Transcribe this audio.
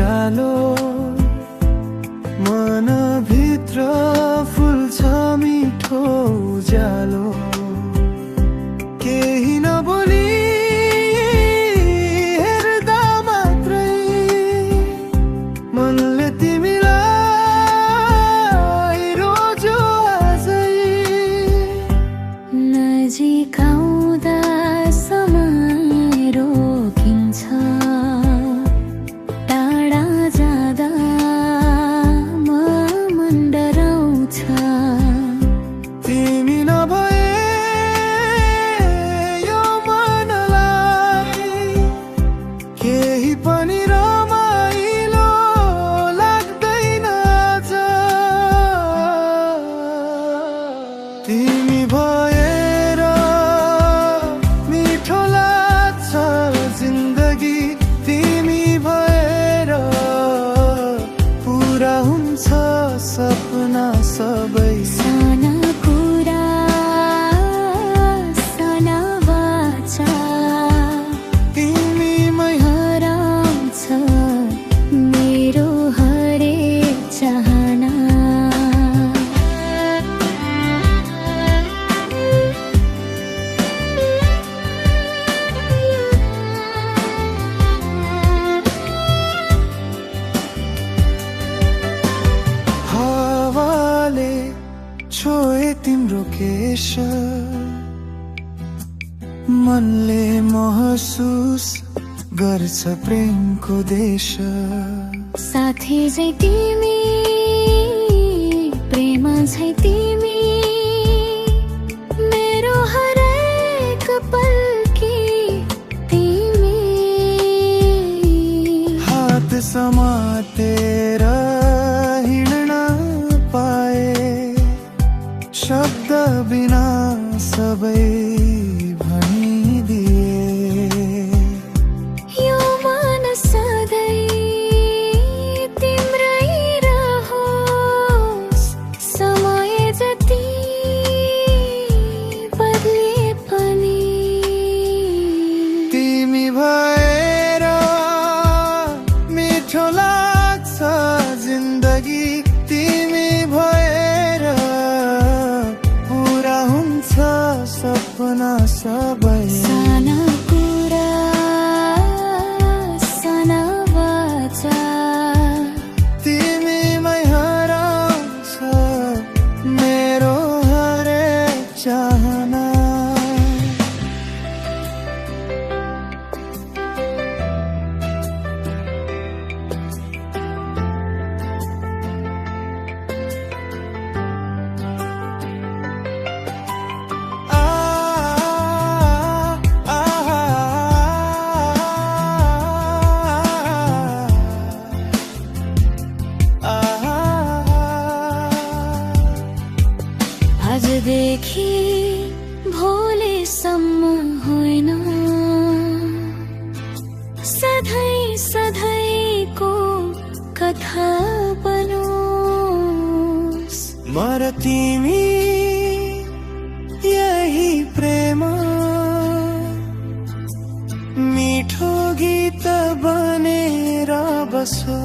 उज्यालो मनभित्र फुल्छ मिठो उज्यालो केही नबोली हेर्दा मात्रै मनले तिमीलाई रोज्यो आजै नजिक आउँदा समय रोकिन्छ टाढा जाँदा मन डराउँछ तिमी नभए यो मनलाई केही पनि रमाइलो लाग्दैन आज तिमी भएर मिठो लाग्छ जिन्दगी तिमी भएर पुरा हुन्छ सपना सबै साना कुरा साना वाचा तिमीमै हराउँछ मेरो हरेक चाहना हावाले छोए तिम्रो केश मनले महसुस गर्छ प्रेमको देश साथी चाहिँ तिमी प्रेम चाहिँ तिमी मेरो हरेक पल्की तिमी हात समातेर हिँड्न पाए शब्द बिना सबै भनिदिए यो मन सधैँ तिम्रै रहोस् समय जति बदले पनि तिमी भएर मिठो लाग्छ जिन्दगी तिमी भएर पुरा हुन्छ सपना सबै साना कुरा साना वाचा तिमीमै हराउँछ मेरो हरेक चाहना आजदेखि भोलिसम्म होइन सधैँ सधैँको कथा बनोस् मर तिमी यही प्रेम मिठो गीत बनेर बसो